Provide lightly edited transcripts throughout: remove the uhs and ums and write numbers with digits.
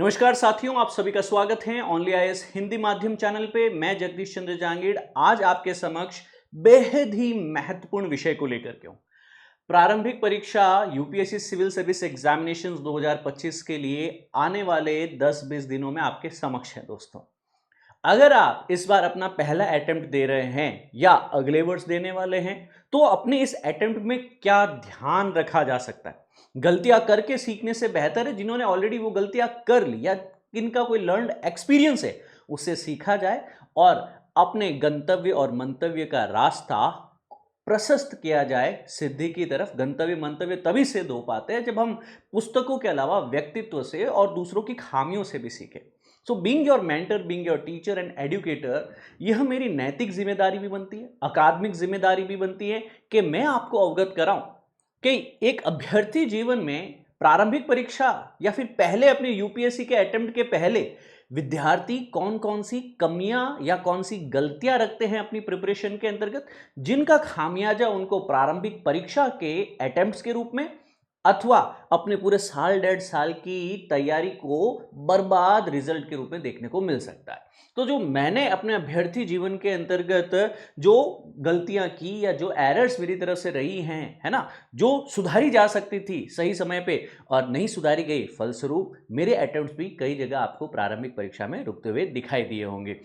नमस्कार साथियों, आप सभी का स्वागत है ओनली आईएएस हिंदी माध्यम चैनल पे। मैं जगदीश चंद्र जहांगीर आज आपके समक्ष बेहद ही महत्वपूर्ण विषय को लेकर के हूं। प्रारंभिक परीक्षा यूपीएससी सिविल सर्विस एग्जामिनेशंस 2025 के लिए आने वाले 10-20 दिनों में आपके समक्ष है दोस्तों। अगर आप इस बार अपना पहला अटेम्प्ट दे रहे हैं या अगले वर्ष देने वाले हैं तो अपने इस अटेम्प्ट में क्या ध्यान रखा जा सकता है। गलतियां करके सीखने से बेहतर है जिन्होंने ऑलरेडी वो गलतियां कर ली या जिनका कोई लर्नड एक्सपीरियंस है उससे सीखा जाए और अपने गंतव्य और मंतव्य का रास्ता प्रशस्त किया जाए सिद्धि की तरफ। गंतव्य मंतव्य तभी सिद्ध हो पाते हैं जब हम पुस्तकों के अलावा व्यक्तित्व से और दूसरों की खामियों से भी सीखें। So being your mentor, being your teacher and educator, यह मेरी नैतिक जिम्मेदारी भी बनती है, अकादमिक जिम्मेदारी भी बनती है कि मैं आपको अवगत कराऊं कि एक अभ्यर्थी जीवन में प्रारंभिक परीक्षा या फिर पहले अपने यूपीएससी के अटेम्प्ट के पहले विद्यार्थी कौन कौन सी कमियां या कौन सी गलतियां रखते हैं अपनी प्रिपरेशन के अंतर्गत, जिनका खामियाजा उनको प्रारंभिक परीक्षा के अटेम्प्ट्स के रूप में अथवा अपने पूरे साल 1.5 साल की तैयारी को बर्बाद रिजल्ट के रूप में देखने को मिल सकता है। तो जो मैंने अपने अभ्यर्थी जीवन के अंतर्गत जो गलतियां की या जो एरर्स मेरी तरफ से रही हैं, है ना, जो सुधारी जा सकती थी सही समय पे और नहीं सुधारी गई, फलस्वरूप मेरे अटेम्प्ट्स भी कई जगह आपको प्रारंभिक परीक्षा में रुकते हुए दिखाई दिए होंगे।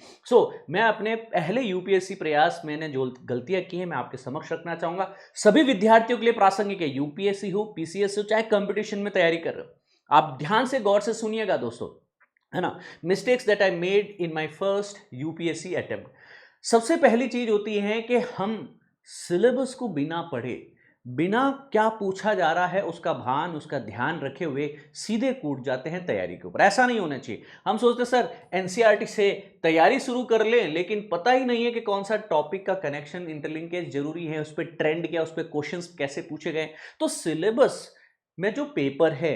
मैं अपने पहले यूपीएससी प्रयास मैंने जो गलतियां की हैं मैं आपके समक्ष रखना चाहूंगा। सभी विद्यार्थियों के लिए प्रासंगिक है, यूपीएससी हो, पीसीएस हो, चाहे कंपटीशन में तैयारी कर रहे हो। आप ध्यान से गौर से सुनिएगा दोस्तों, है ना। Mistakes that I made in my first UPSC attempt. सबसे पहली चीज होती है कि हम सिलेबस को बिना पढ़े, बिना क्या पूछा जा रहा है उसका भान, उसका ध्यान रखे हुए सीधे कूद जाते हैं तैयारी के ऊपर। ऐसा नहीं होना चाहिए। हम सोचते सर एनसीईआरटी से तैयारी शुरू कर लें, लेकिन पता ही नहीं है कि कौन सा टॉपिक का कनेक्शन, इंटरलिंकेज जरूरी है, उस पर ट्रेंड क्या, उस पर क्वेश्चंस कैसे पूछे गए। तो सिलेबस में जो पेपर है,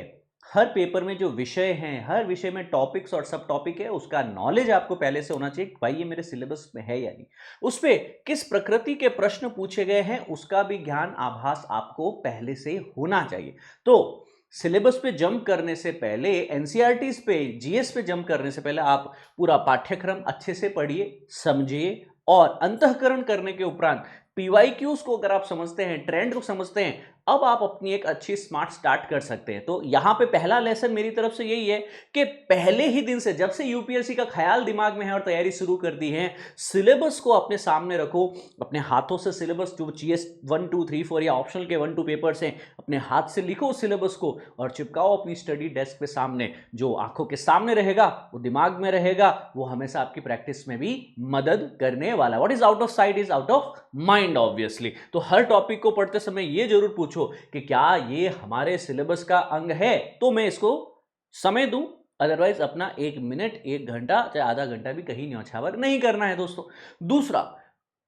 हर पेपर में जो विषय हैं, हर विषय में टॉपिक्स और सब टॉपिक है, उसका नॉलेज आपको पहले से होना चाहिए। भाई ये मेरे सिलेबस में है या नहीं, उस पे किस प्रकृति के प्रश्न पूछे गए हैं उसका भी ज्ञान आभास आपको पहले से होना चाहिए। तो सिलेबस पे जंप करने से पहले, एनसीईआरटीज पे, जीएस पे जंप करने से पहले आप पूरा पाठ्यक्रम अच्छे से पढ़िए, समझिए और अंतःकरण करने के उपरांत पीवाईक्यूज को अगर आप समझते हैं, ट्रेंड को समझते हैं, अब आप अपनी एक अच्छी स्मार्ट स्टार्ट कर सकते हैं। तो यहां पे पहला लेसन मेरी तरफ से यही है कि पहले ही दिन से, जब से यूपीएससी का ख्याल दिमाग में है और तैयारी शुरू कर दी है, सिलेबस को अपने सामने रखो, अपने हाथों से सिलेबस जो जीएस 1, 2, 3, 4 या ऑप्शनल के 1, 2 पेपर्स हैं, अपने हाथ से लिखो सिलेबस को और चिपकाओ अपनी स्टडी डेस्क पे सामने। जो आंखों के सामने रहेगा वो दिमाग में रहेगा, वो हमेशा आपकी प्रैक्टिस में भी मदद करने वाला। What is out of site is out of mind obviously. तो हर टॉपिक को पढ़ते समय ये जरूर पूछो कि क्या ये हमारे सिलेबस का अंग है, तो मैं इसको समय दूं, अदरवाइज अपना 1 मिनट, 1 घंटा, चाहे आधा घंटा भी कहीं न्यौछावर नहीं करना है दोस्तों। दूसरा,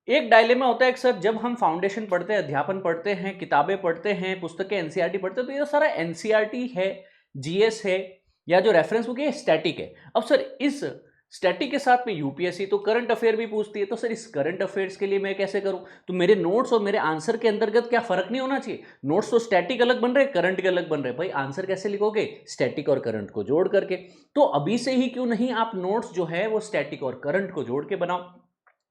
एक डायलेमा होता है कि सर जब हम फाउंडेशन पढ़ते हैं, अध्यापन पढ़ते हैं, किताबें पढ़ते हैं, पुस्तकें एनसीईआरटी पढ़ते हैं, तो ये सारा एनसीईआरटी है, जीएस है या जो रेफरेंस बुक है स्टैटिक है। अब सर इस स्टैटिक के साथ में यूपीएससी तो करंट अफेयर भी पूछती है, तो सर इस करंट अफेयर्स के लिए मैं कैसे करूं? तो मेरे नोट्स और मेरे आंसर के अंतर्गत क्या फर्क नहीं होना चाहिए? नोट्स तो स्टैटिक अलग बन रहे, करंट के अलग बन रहे, भाई आंसर कैसे लिखोगे? स्टैटिक और करंट को जोड़ करके। तो अभी से ही क्यों नहीं आप नोट्स जो है वो स्टैटिक और करंट को जोड़ के बनाओ।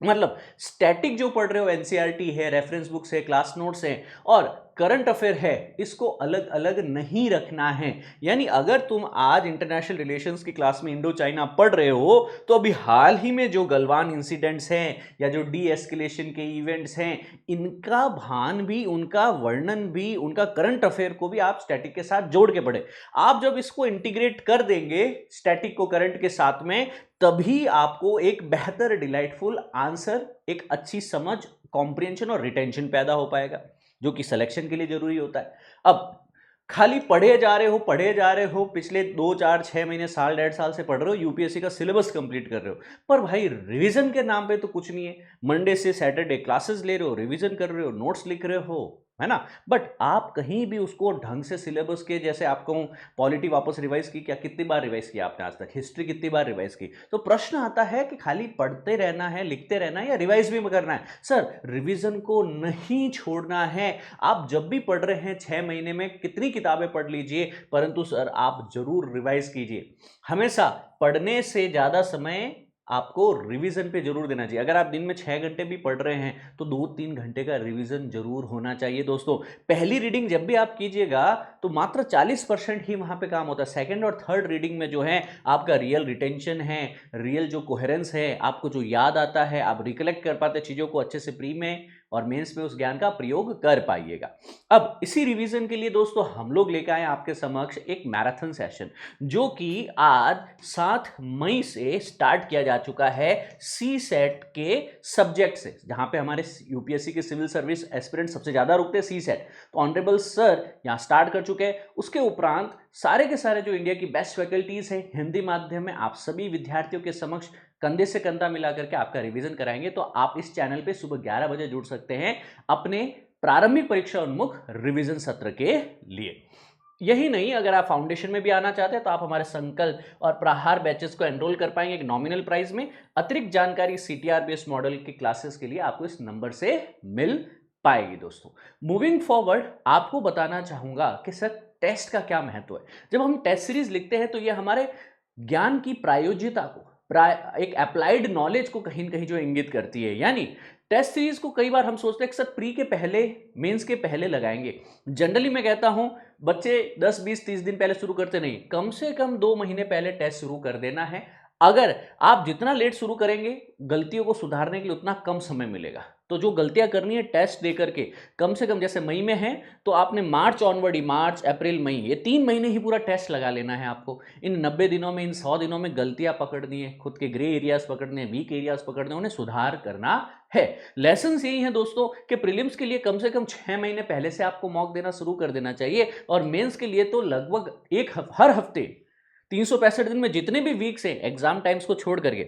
मतलब स्टैटिक जो पढ़ रहे हो, एनसीईआरटी है, रेफरेंस बुक्स है, क्लास नोट्स है और करंट अफेयर है, इसको अलग अलग नहीं रखना है। यानी अगर तुम आज इंटरनेशनल रिलेशंस की क्लास में इंडो चाइना पढ़ रहे हो, तो अभी हाल ही में जो गलवान इंसिडेंट्स हैं या जो डी एस्केलेशन के इवेंट्स हैं, इनका भान भी, उनका वर्णन भी, उनका करंट अफेयर को भी आप स्टैटिक के साथ जोड़ के पढ़े। आप जब इसको इंटीग्रेट कर देंगे स्टैटिक को करंट के साथ में, तभी आपको एक बेहतर डिलाइटफुल आंसर, एक अच्छी समझ, कॉम्प्रिहेंशन और रिटेंशन पैदा हो पाएगा, जो कि सिलेक्शन के लिए जरूरी होता है। अब खाली पढ़े जा रहे हो, पिछले 2, 4, 6 महीने, साल 1.5 साल से पढ़ रहे हो, यूपीएससी का सिलेबस कंप्लीट कर रहे हो, पर भाई रिवीजन के नाम पे तो कुछ नहीं है। मंडे से सैटरडे क्लासेस ले रहे हो, रिवीजन कर रहे हो, नोट्स लिख रहे हो, है ना। बट आप कहीं भी उसको ढंग से सिलेबस के, जैसे आपको पॉलिटी वापस रिवाइज की, क्या कितनी बार रिवाइज किया आपने आज तक, हिस्ट्री कितनी बार रिवाइज की, तो प्रश्न आता है कि खाली पढ़ते रहना है, लिखते रहना है, या रिवाइज भी करना है। सर रिवीजन को नहीं छोड़ना है। आप जब भी पढ़ रहे हैं 6 महीने में कितनी किताबें पढ़ लीजिए, परंतु सर आप जरूर रिवाइज कीजिए। हमेशा पढ़ने से ज्यादा समय आपको रिवीजन पे जरूर देना चाहिए। अगर आप दिन में 6 घंटे भी पढ़ रहे हैं तो 2-3 घंटे का रिवीजन जरूर होना चाहिए दोस्तों। पहली रीडिंग जब भी आप कीजिएगा तो मात्र 40% ही वहां पे काम होता है। सेकंड और थर्ड रीडिंग में जो है आपका रियल रिटेंशन है, रियल जो कोहेरेंस है, आपको जो याद आता है, आप रिकलेक्ट कर पाते चीजों को अच्छे से, प्री में और मेंस में उस ज्ञान का प्रयोग कर पाइएगा। अब इसी रिवीजन के लिए दोस्तों हम लोग लेकर आए आपके समक्ष एक मैराथन सेशन, जो कि आज 7 मई से स्टार्ट किया जा चुका है सी सेट के सब्जेक्ट से, जहां पे हमारे यूपीएससी के सिविल सर्विस एस्पिरेंट सबसे ज्यादा रुकते हैं सी सेट। तो ऑनरेबल सर यहां स्टार्ट कर चुके हैं। उसके उपरांत सारे के सारे जो इंडिया की बेस्ट फैकल्टीज हैं हिंदी माध्यम में, आप सभी विद्यार्थियों के समक्ष कंधे से कंधा मिला करके आपका रिवीजन कराएंगे। तो आप इस चैनल पे सुबह 11 बजे जुड़ सकते हैं अपने प्रारंभिक परीक्षा उन्मुख रिवीजन सत्र के लिए। यही नहीं, अगर आप फाउंडेशन में भी आना चाहते हैं तो आप हमारे संकल्प और प्रहार बैचेस को एनरोल कर पाएंगे एक नॉमिनल प्राइस में। अतिरिक्त जानकारी सीटीआर बेस्ड मॉडल की क्लासेस के लिए आपको इस नंबर से मिल पाएगी दोस्तों। मूविंग फॉरवर्ड आपको बताना चाहूंगा कि सर टेस्ट का क्या महत्व है। जब हम टेस्ट सीरीज लिखते हैं तो यह हमारे ज्ञान की प्रायोजिकता को, एक अप्लाइड नॉलेज को कहीं न कहीं जो इंगित करती है। यानी टेस्ट सीरीज को कई बार हम सोचते हैं कि सर प्री के पहले, मेंस के पहले लगाएंगे। जनरली मैं कहता हूं बच्चे 10, 20, 30 दिन पहले शुरू करते नहीं, कम से कम 2 महीने पहले टेस्ट शुरू कर देना है। अगर आप जितना लेट शुरू करेंगे, गलतियों को सुधारने के लिए उतना कम समय मिलेगा। तो जो गलतियां करनी है टेस्ट दे करके, कम से कम जैसे मई में है तो आपने मार्च ऑनवर्ड ही, मार्च अप्रैल मई, ये 3 महीने ही पूरा टेस्ट लगा लेना है आपको। इन 90 दिनों में, इन 100 दिनों में गलतियां पकड़नी है, खुद के ग्रे एरियाज पकड़ने, वीक एरियाज पकड़ने, उन्हें सुधार करना है। लेसन यही है दोस्तों कि प्रीलिम्स के लिए कम से कम 6 महीने पहले से आपको मॉक देना शुरू कर देना चाहिए, और मेंस के लिए तो लगभग हर हफ्ते 365 दिन में जितने भी वीक्स हैं एग्जाम टाइम्स को छोड़ करके,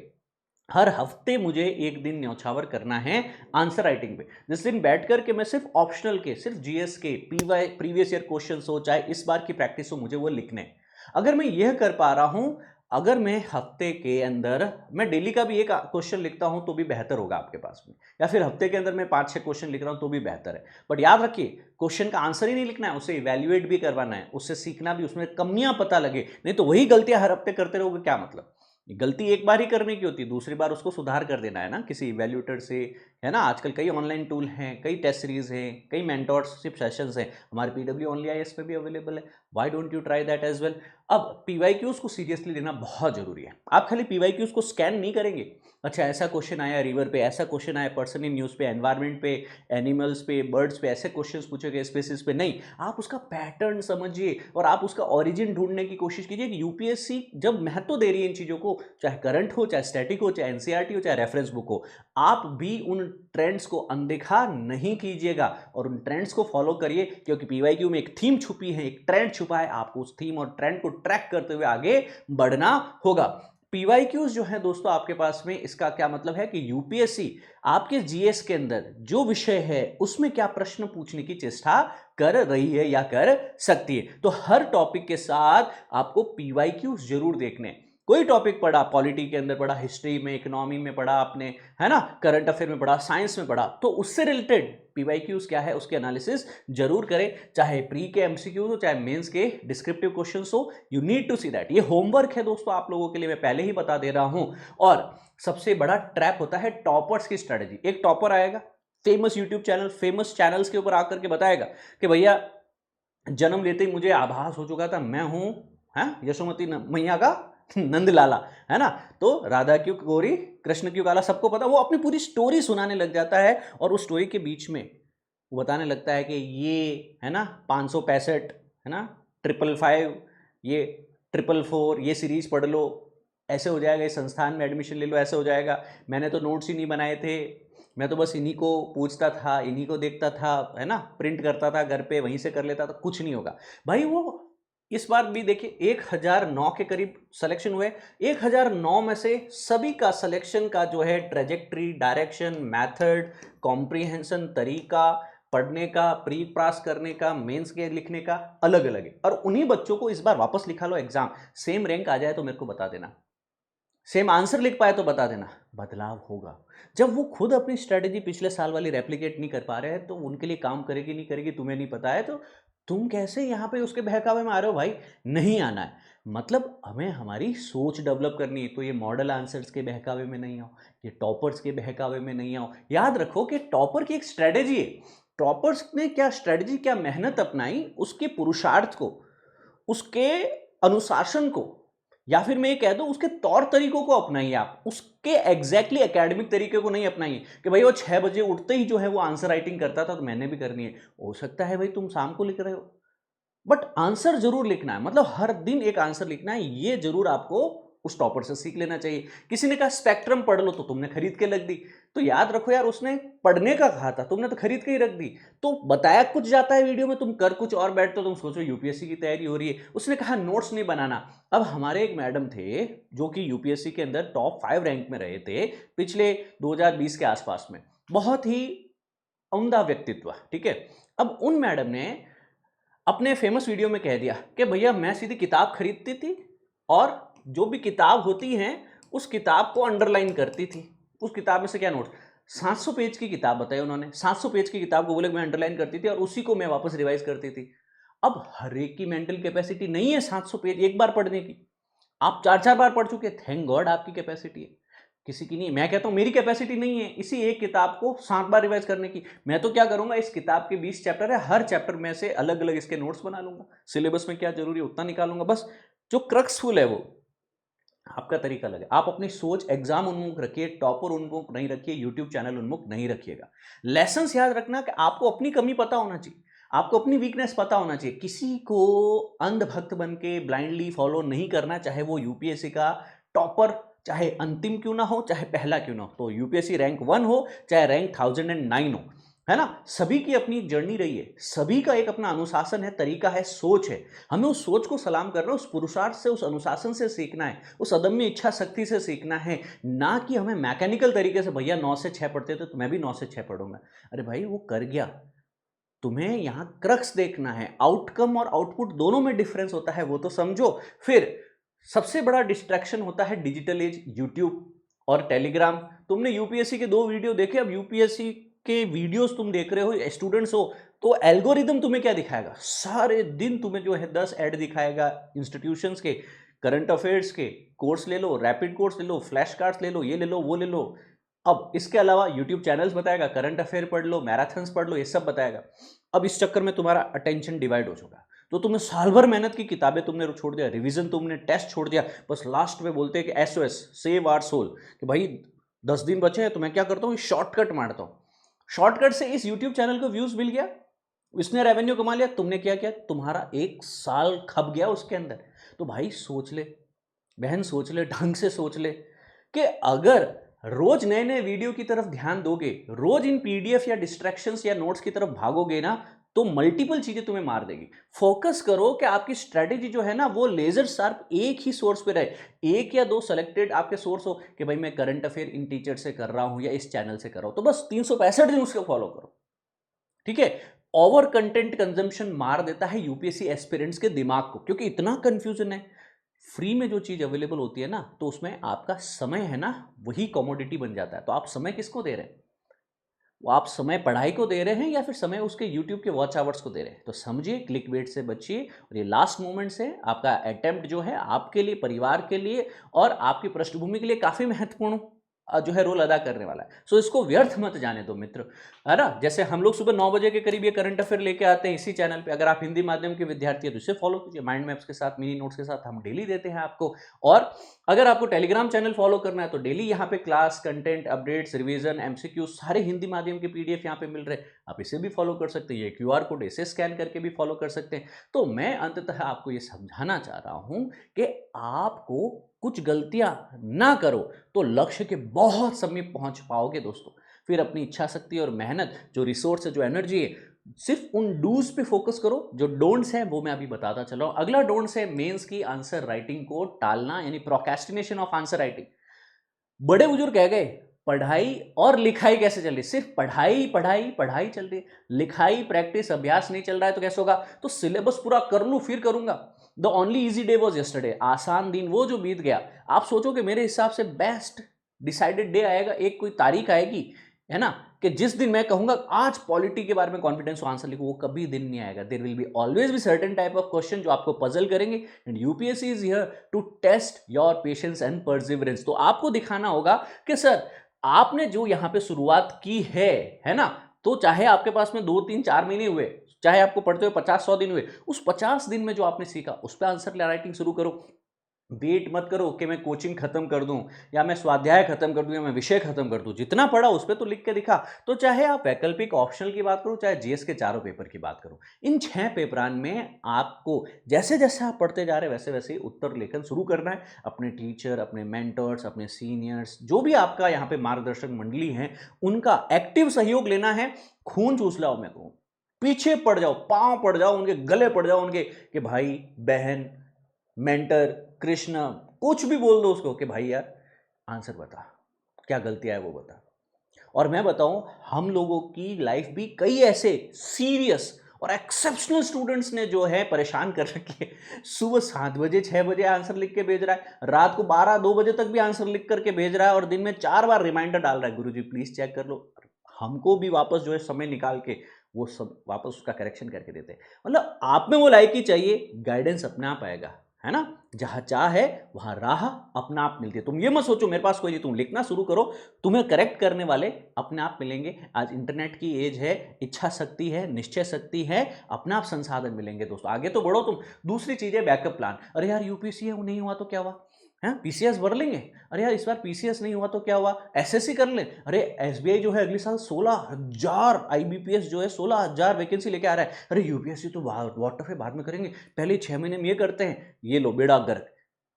हर हफ्ते मुझे एक दिन न्यौछावर करना है आंसर राइटिंग पे। जिस दिन बैठ करके मैं सिर्फ ऑप्शनल के, सिर्फ जीएस के पीवाई प्रीवियस ईयर क्वेश्चंस हो, चाहे इस बार की प्रैक्टिस हो, मुझे वो लिखने। अगर मैं यह कर पा रहा हूं, अगर मैं हफ्ते के अंदर मैं डेली का भी एक क्वेश्चन लिखता हूं तो भी बेहतर होगा आपके पास में, या फिर हफ्ते के अंदर मैं 5-6 क्वेश्चन लिख रहा हूं तो भी बेहतर है। बट याद रखिए, क्वेश्चन का आंसर ही नहीं लिखना है, उसे इवैल्यूएट भी करवाना है, उससे सीखना भी, उसमें कमियां पता लगे। नहीं तो वही गलतियां हर हफ्ते करते रहोगे, क्या मतलब। गलती एक बार ही करने की होती है, दूसरी बार उसको सुधार कर देना है ना, किसी इवैल्यूएटर से, है ना। आजकल कई ऑनलाइन टूल हैं, कई टेस्ट सीरीज हैं, कई मेंटोरशिप सेशंस हैं, हमारे पीडब्ल्यू ओनली आईएएस पे भी अवेलेबल है। Why don't you try that as well. अब पीवाईक्यूज को सीरियसली लेना बहुत जरूरी है। आप खाली पीवाईक्यूज को स्कैन नहीं करेंगे, अच्छा ऐसा क्वेश्चन आया रिवर पे, ऐसा क्वेश्चन आया पर्सन इन न्यूज पे, एनवायरमेंट पे, एनिमल्स पे, बर्ड्स पे, ऐसे क्वेश्चंस पूछे गए स्पेसिस पे, नहीं। आप उसका पैटर्न समझिए और आप उसका ओरिजिन ढूंढने की कोशिश कीजिए कि यूपीएससी जब महत्व दे रही है इन चीजों को, चाहे करंट हो, चाहे स्टैटिक हो, चाहे एनसीईआरटी हो, चाहे रेफरेंस बुक हो, आप भी उन ट्रेंड्स को अनदेखा नहीं कीजिएगा और उन ट्रेंड्स को फॉलो करिए, क्योंकि पीवाईक्यू में एक थीम छुपी है, एक ट्रेंड छुपा है। आपको उस थीम और ट्रेंड को ट्रैक करते हुए आगे बढ़ना होगा। पीवाईक्यूज जो है दोस्तों आपके पास में, इसका क्या मतलब है कि यूपीएससी आपके जीएस के अंदर जो विषय है उसमें क्या प्रश्न पूछने की चेष्टा कर रही है या कर सकती है। तो हर टॉपिक के साथ आपको पीवाईक्यूज जरूर देखने। कोई टॉपिक पढ़ा, पॉलिटी के अंदर पढ़ा, हिस्ट्री में, इकोनॉमी में पढ़ा आपने, है ना, करंट अफेयर में पढ़ा, साइंस में पढ़ा, तो उससे रिलेटेड पीवाईक्यूज क्या है उसके एनालिसिस जरूर करें। चाहे प्री के एमसीक्यूज हो, चाहे मेंस के डिस्क्रिप्टिव क्वेश्चंस हो, you need to see that. ये होमवर्क है दोस्तों आप लोगों के लिए, मैं पहले ही बता दे रहा हूं। और सबसे बड़ा ट्रैप होता है टॉपर्स की स्ट्रेटेजी। एक टॉपर आएगा, famous YouTube channel, famous channels के ऊपर आकर के बताएगा कि भैया जन्म लेते ही मुझे आभास हो चुका था, मैं हूं यशोमती मैया का नंद लाला, है ना। तो राधा क्यों गोरी, कृष्ण क्यों काला, सबको पता। वो अपनी पूरी स्टोरी सुनाने लग जाता है और उस स्टोरी के बीच में वो बताने लगता है कि ये, है ना, 565, है ना, 555, ये 444, ये सीरीज पढ़ लो, ऐसे हो जाएगा, इस संस्थान में एडमिशन ले लो, ऐसे हो जाएगा। मैंने तो नोट्स ही नहीं बनाए थे, मैं तो बस इन्हीं को पूछता था, इन्हीं को देखता था, है ना, प्रिंट करता था घर पे, वहीं से कर लेता था, कुछ नहीं होगा भाई। वो इस बार भी देखिए 1009 के करीब सिलेक्शन हुए। 1009 में से सभी का सिलेक्शन का जो है ट्रेजेक्ट्री, डायरेक्शन, मेथड, कॉम्प्रिहेंशन, तरीका, पढ़ने का, प्री पास करने का, मेंस के लिखने का अलग अलग है। और उन्हीं बच्चों को इस बार वापस लिखा लो एग्जाम, सेम रैंक आ जाए तो मेरे को बता देना, सेम आंसर लिख पाए तो बता देना, बदलाव होगा। जब वो खुद अपनी स्ट्रेटेजी पिछले साल वाली रेप्लिकेट नहीं कर पा रहे हैं तो उनके लिए काम करेगी नहीं करेगी तुम्हें नहीं पता है, तो तुम कैसे यहां पे उसके बहकावे में आ रहे हो भाई? नहीं आना है। मतलब हमें हमारी सोच डेवलप करनी है, तो ये मॉडल आंसर्स के बहकावे में नहीं आओ, ये टॉपर्स के बहकावे में नहीं आओ। याद रखो कि टॉपर की एक स्ट्रेटेजी है, टॉपर्स ने क्या स्ट्रेटेजी, क्या मेहनत अपनाई, उसके पुरुषार्थ को, उसके अनुशासन को, या फिर मैं ये कह दूं उसके तौर तरीकों को अपनाइए आप, उसके एग्जैक्टली एकेडमिक तरीके को नहीं अपनाइए कि भाई वो 6 बजे उठते ही जो है वो आंसर राइटिंग करता था तो मैंने भी करनी है। हो सकता है भाई तुम शाम को लिख रहे हो, बट आंसर जरूर लिखना है, मतलब हर दिन एक आंसर लिखना है, ये जरूर आपको उस टॉपर से सीख लेना चाहिए। किसी ने कहा स्पेक्ट्रम पढ़ लो तो तुमने खरीद के रख दी, तो याद रखो यार उसने पढ़ने का कहा था, तुमने तो खरीद के ही रख दी। तो बताया कुछ जाता है वीडियो में, तुम कर कुछ और बैठते हो, तुम सोचो यूपीएससी की तैयारी हो रही है। उसने कहा नोट्स नहीं बनाना। अब हमारे एक मैडम थे जो कि यूपीएससी के अंदर टॉप 5 रैंक में रहे थे पिछले 2020 के आसपास में, बहुत ही उम्दा व्यक्तित्व, ठीक है। अब उन मैडम ने अपने फेमस वीडियो में कह दिया कि भैया मैं सीधी किताब खरीदती थी और जो भी किताब होती है उस किताब को अंडरलाइन करती थी। उस किताब में से क्या नोट, 700 पेज की किताब बताई उन्होंने, 700 पेज की किताब को बोले मैं अंडरलाइन करती थी और उसी को मैं वापस रिवाइज करती थी। अब हर एक की मेंटल कैपेसिटी नहीं है 700 पेज एक बार पढ़ने की। आप 4-4 बार पढ़ चुके, थैंक गॉड आपकी कैपेसिटी है, किसी की नहीं। मैं कहता हूं मेरी कैपेसिटी नहीं है इसी एक किताब को 7 बार रिवाइज करने की। मैं तो क्या करूंगा, इस किताब के 20 चैप्टर है, हर चैप्टर में से अलग अलग इसके नोट्स बना लूंगा, सिलेबस में क्या जरूरी है उतना निकालूंगा, बस जो क्रक्सफुल है वो। आपका तरीका अलग है, आप अपनी सोच एग्जाम उन्मुख रखिए, टॉपर उन्मुख नहीं रखिए, यूट्यूब चैनल उन्मुख नहीं रखिएगा। लेसन्स याद रखना कि आपको अपनी कमी पता होना चाहिए, आपको अपनी वीकनेस पता होना चाहिए। किसी को अंधभक्त बन के ब्लाइंडली फॉलो नहीं करना, चाहे वो यूपीएससी का टॉपर, चाहे अंतिम क्यों ना हो, चाहे पहला क्यों ना हो। तो यूपीएससी रैंक 1 हो चाहे रैंक 1009 हो, है ना, सभी की अपनी एक जर्नी रही है, सभी का एक अपना अनुशासन है, तरीका है, सोच है। हमें उस सोच को सलाम करना है, उस पुरुषार्थ से, उस अनुशासन से सीखना है, उस अदम्य इच्छा शक्ति से सीखना है, ना कि हमें मैकेनिकल तरीके से भैया 9 से 6 पढ़ते थे तो मैं भी 9 से 6 पढ़ूंगा। अरे भाई वो कर गया, तुम्हें यहां क्रक्स देखना है, आउटकम और आउटपुट दोनों में डिफरेंस होता है वो तो समझो। फिर सबसे बड़ा डिस्ट्रैक्शन होता है डिजिटल एज, यूट्यूब और टेलीग्राम। तुमने यूपीएससी के 2 वीडियो देखे, अब यूपीएससी के वीडियोस तुम देख रहे हो, स्टूडेंट्स हो, तो एल्गोरिदम तुम्हें क्या दिखाएगा, सारे दिन तुम्हें जो है 10 ऐड दिखाएगा इंस्टीट्यूशंस के, करंट अफेयर्स के, कोर्स ले लो, रैपिड कोर्स ले लो, फ्लैश कार्ड्स ले लो, ये ले लो, वो ले लो। अब इसके अलावा यूट्यूब चैनल्स बताएगा, करंट अफेयर पढ़ लो, मैराथन्स पढ़ लो, ये सब बताएगा। अब इस चक्कर में तुम्हारा अटेंशन डिवाइड हो चुका, तो तुमने साल भर मेहनत की, किताबें तुमने छोड़ दिया, रिवीजन तुमने, टेस्ट छोड़ दिया, बस लास्ट में बोलते हैं कि एसओएस, सेव आवर सोल, कि भाई 10 दिन बचे हैं तो मैं क्या करता हूँ, शॉर्टकट मारता हूँ। शॉर्टकट से इस यूट्यूब चैनल को व्यूज मिल गया, इसने रेवेन्यू कमा लिया, तुमने क्या किया, तुम्हारा 1 साल खप गया उसके अंदर। तो भाई सोच ले, बहन सोच ले, ढंग से सोच ले कि अगर रोज नए नए वीडियो की तरफ ध्यान दोगे, रोज इन पीडीएफ या डिस्ट्रैक्शंस या नोट्स की तरफ भागोगे ना, तो मल्टीपल चीजें तुम्हें मार देगी। फोकस करो कि आपकी स्ट्रेटेजी जो है ना वो लेजर शार्प एक ही सोर्स पे रहे, 1 या 2 सेलेक्टेड आपके सोर्स हो कि भाई मैं करंट अफेयर इन टीचर से कर रहा हूं या इस चैनल से कर रहा हूं, तो बस 365 दिन उसको फॉलो करो, ठीक है। ओवर कंटेंट कंजम्पशन मार देता है यूपीएससी एस्पिरेंट्स के दिमाग को, क्योंकि इतना कंफ्यूजन है। फ्री में जो चीज अवेलेबल होती है ना, तो उसमें आपका समय है ना, वही कमोडिटी बन जाता है। तो आप समय किसको दे रहे हैं, वो आप समय पढ़ाई को दे रहे हैं या फिर समय उसके यूट्यूब के वॉच आवर्स को दे रहे हैं। तो समझिए, क्लिक बेट से बचिए, और ये लास्ट मोमेंट्स है, आपका अटेम्प्ट जो है आपके लिए, परिवार के लिए और आपकी पृष्ठभूमि के लिए काफी महत्वपूर्ण जो है रोल अदा करने वाला है। सो इसको व्यर्थ मत जाने दो मित्र, है ना। जैसे हम लोग सुबह 9 बजे के करीब ये करंट अफेयर लेके आते हैं इसी चैनल पे, अगर आप हिंदी माध्यम के विद्यार्थी हैं तो इसे फॉलो कीजिए, माइंड मैप्स के साथ, मिनी नोट्स के साथ हम डेली देते हैं आपको। और अगर आपको टेलीग्राम चैनल फॉलो करना है तो डेली यहाँ पे class content updates, revision, MCQ सारे हिंदी माध्यम के पीडीएफ यहाँ पे मिल रहे हैं, आप इसे भी फॉलो कर सकते हैं। ये क्यूआर कोड इसे स्कैन करके भी फॉलो कर सकते हैं। तो मैं अंततः आपको ये समझाना चाह रहा हूं कि आपको कुछ गलतियां ना करो तो लक्ष्य के बहुत समीप पहुंच पाओगे दोस्तों। फिर अपनी इच्छा शक्ति और मेहनत, जो रिसोर्स है, जो एनर्जी है, सिर्फ उन डूज पे फोकस करो। जो डोंट्स है वो मैं अभी बताता चला हूं। अगला डोंट्स है मेंस की आंसर राइटिंग को टालना, यानी प्रोक्रेस्टिनेशन ऑफ आंसर राइटिंग। बड़े बुजुर्ग कह गए पढ़ाई और लिखाई कैसे चल रही, सिर्फ पढ़ाई पढ़ाई पढ़ाई चल रही है, लिखाई प्रैक्टिस अभ्यास नहीं चल रहा है तो कैसे होगा। तो सिलेबस पूरा कर लूं फिर करूंगा। The only easy day was yesterday, आसान दिन वो जो बीत गया। आप सोचो कि मेरे हिसाब से बेस्ट डिसाइडेड डे आएगा, एक कोई तारीख आएगी, है ना, कि जिस दिन मैं कहूंगा आज पॉलिटी के बारे में कॉन्फिडेंस आंसर लिखो, वो कभी दिन नहीं आएगा। There will be always be certain type of question जो आपको पजल करेंगे, and UPSC is here to test your patience and perseverance. तो आपको दिखाना होगा कि सर आपने जो यहां पे शुरुआत की है ना, तो चाहे आपके पास में 2 3 4 महीने हुए, चाहे आपको पढ़ते हुए 50 100 दिन हुए, उस 50 दिन में जो आपने सीखा उस पर आंसर राइटिंग शुरू करो। वेट मत करो कि मैं कोचिंग खत्म कर दूं, या मैं स्वाध्याय खत्म कर दूं, या मैं विषय खत्म कर दूं। जितना पढ़ा उस पर तो लिख के दिखा। तो चाहे आप वैकल्पिक ऑप्शनल की बात करो, चाहे जीएस के चारों पेपर की बात करो, इन 6 पेपरान में आपको जैसे जैसे आप पढ़ते जा रहे हैं वैसे वैसे ही उत्तर लेखन शुरू करना है। अपने टीचर, अपने मेंटर्स, अपने सीनियर्स, जो भी आपका यहाँ पे मार्गदर्शक मंडली है, उनका एक्टिव सहयोग लेना है। खून चूस लाओ, मैं कहूँ पीछे पड़ जाओ, पांव पड़ जाओ, उनके गले पड़ जाओ उनके, कि भाई बहन, मेंटर, कृष्ण, कुछ भी बोल दो उसको कि भाई यार आंसर बता, क्या गलतियां है वो बता। और मैं बताऊं, हम लोगों की लाइफ भी कई ऐसे सीरियस और एक्सेप्शनल स्टूडेंट्स ने जो है परेशान कर रखी है। सुबह 7 बजे 6 बजे आंसर लिख के भेज रहा है, रात को 12 2 बजे तक भी आंसर लिख करके भेज रहा है, और दिन में 4 बार रिमाइंडर डाल रहा है, गुरुजी प्लीज चेक कर लो। हमको भी वापस जो है समय निकाल के वो सब वापस उसका करेक्शन करके देते हैं। मतलब आप में वो लायकी चाहिए, गाइडेंस अपने आप आएगा, है ना। जहां चाह है वहां राह अपना आप मिलती है। तुम ये मत सोचो मेरे पास कोई नहीं, तुम लिखना शुरू करो, तुम्हें करेक्ट करने वाले अपने आप मिलेंगे। आज इंटरनेट की एज है, इच्छा शक्ति है, निश्चय शक्ति है, अपने आप संसाधन मिलेंगे दोस्तों, आगे तो बढ़ो तुम। दूसरी चीज है बैकअप प्लान। अरे यार यूपीएससी है, वो नहीं हुआ तो क्या हुआ, है पीसीएस भर लेंगे। अरे यार इस बार पीसीएस नहीं हुआ तो क्या हुआ, एसएससी कर लें। अरे एसबीआई जो है अगले साल 16,000 आईबीपीएस जो है 16,000 वैकेंसी लेके आ रहा है। अरे यूपीएससी तो व्हाट है बाद में करेंगे, पहले 6 महीने में ये करते हैं। ये लो बेड़ा गर्क,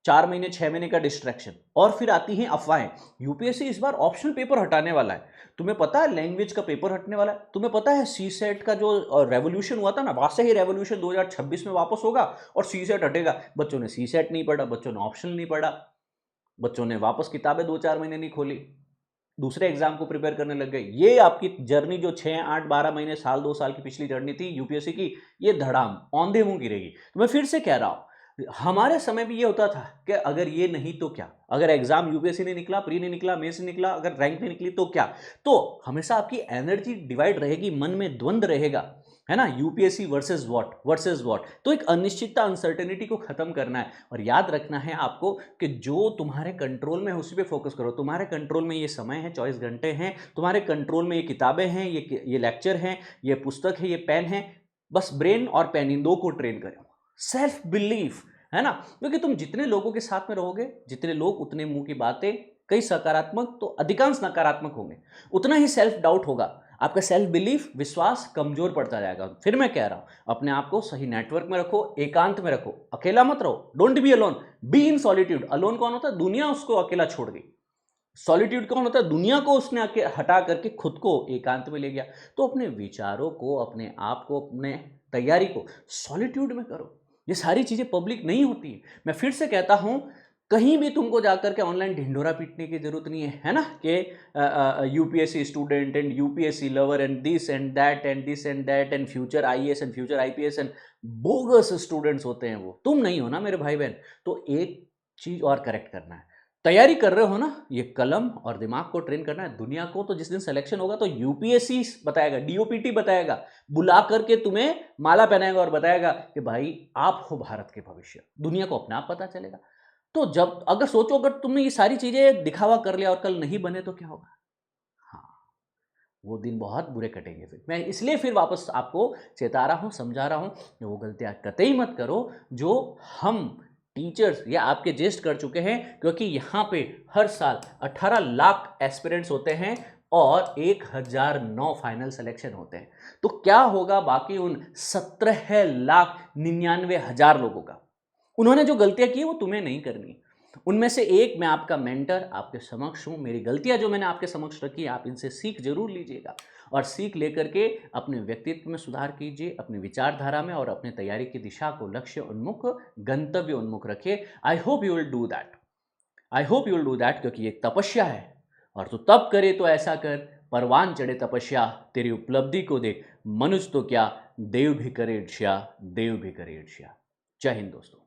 4 महीने 6 महीने का डिस्ट्रैक्शन, और फिर आती हैं अफवाहें। यूपीएससी इस बार ऑप्शनल पेपर हटाने वाला है, तुम्हें पता है लैंग्वेज का पेपर हटने वाला है, तुम्हें पता है सी सेट का जो रेवोल्यूशन हुआ था ना, वहां से ही रेवोल्यूशन 2026 में वापस होगा और सी सेट हटेगा। बच्चों ने सी सेट नहीं पढ़ा, बच्चों ने ऑप्शनल नहीं पढ़ा, बच्चों ने वापस किताबें 2 4 महीने नहीं खोली, दूसरे एग्जाम को प्रिपेयर करने लग गए। ये आपकी जर्नी जो 6 8 12 महीने साल 2 साल की पिछली जर्नी थी यूपीएससी की, ये धड़ाम औंधे मुंह गिरेगी। तो मैं फिर से कह रहा हूं, हमारे समय भी ये होता था कि अगर ये नहीं तो क्या, अगर एग्जाम यूपीएससी नहीं निकला, प्री नहीं निकला, मेंस नहीं निकला, अगर रैंक नहीं निकली तो क्या। तो हमेशा आपकी एनर्जी डिवाइड रहेगी, मन में द्वंद रहेगा, है ना, यूपीएससी वर्सेस व्हाट। तो एक अनिश्चितता, अनसर्टेनिटी को खत्म करना है, और याद रखना है आपको कि जो तुम्हारे कंट्रोल में है उसी पे फोकस करो। तुम्हारे कंट्रोल में ये समय है, 24 घंटे हैं, तुम्हारे कंट्रोल में ये किताबें हैं, ये लेक्चर हैं, ये पुस्तक है, ये पेन है। बस ब्रेन और पेन इन दो को ट्रेन करो। सेल्फ बिलीफ, है ना, क्योंकि तुम जितने लोगों के साथ में रहोगे, जितने लोग उतने मुंह की बातें, कई सकारात्मक तो अधिकांश नकारात्मक होंगे, उतना ही सेल्फ डाउट होगा, आपका सेल्फ बिलीफ, विश्वास कमजोर पड़ता जाएगा। फिर मैं कह रहा हूं, अपने आप को सही नेटवर्क में रखो, एकांत में रखो, अकेला मत रहो। Don't be alone, be in solitude. Alone कौन होता है, दुनिया उसको अकेला छोड़ गई। सॉलिट्यूड कौन होता है, दुनिया को उसने हटा करके खुद को एकांत में ले गया। तो अपने विचारों को, अपने आप को, अपने तैयारी को सॉलिट्यूड में करो। ये सारी चीजें पब्लिक नहीं होती है। मैं फिर से कहता हूं, कहीं भी तुमको जाकर के ऑनलाइन ढिंढोरा पीटने की जरूरत नहीं है ना, कि UPSC student and UPSC lover and this and that and this and that and future IAS and future IPS and bogus students होते हैं वो। तुम नहीं हो ना मेरे भाई बहन। तो एक चीज और करेक्ट करना है, तैयारी कर रहे हो ना, ये कलम और दिमाग को ट्रेन करना है। दुनिया को तो जिस दिन सिलेक्शन होगा तो यूपीएससी बताएगा, डीओपीटी बताएगा, बुला करके तुम्हें माला पहनाएगा और बताएगा कि भाई आप हो भारत के भविष्य। दुनिया को अपने आप पता चलेगा। तो जब अगर सोचो, अगर तुमने ये सारी चीजें दिखावा कर लिया और कल नहीं बने तो क्या होगा। हाँ, वो दिन बहुत बुरे कटेंगे। फिर मैं इसलिए फिर वापस आपको चेता रहा हूं, समझा रहा हूं कि वो गलतियां कतई मत करो जो हम टीचर्स या आपके ज्येष्ठ कर चुके हैं। क्योंकि यहाँ पे हर साल 18 लाख एस्पिरेंट्स होते हैं और 1009 फाइनल सिलेक्शन होते हैं। तो क्या होगा बाकी उन 17,99,000 लोगों का। उन्होंने जो गलतियां की वो तुम्हें नहीं करनी। उनमें से एक मैं आपका मेंटर आपके समक्ष हूं। मेरी गलतियां जो मैंने आपके समक्ष रखी, आप इनसे सीख जरूर लीजिएगा और सीख लेकर के अपने व्यक्तित्व में सुधार कीजिए, अपनी विचारधारा में, और अपने तैयारी की दिशा को लक्ष्य उन्मुख, गंतव्य उन्मुख रखिए। I hope you will do that, I hope you will do that, क्योंकि एक तपस्या है और तू तब करे तो ऐसा कर, परवान चढ़े तपस्या, तेरी उपलब्धि को देख, मनुष्य तो क्या देव भी करे ईर्ष्या, देव भी करे ईर्ष्या। जय हिंद दोस्तों।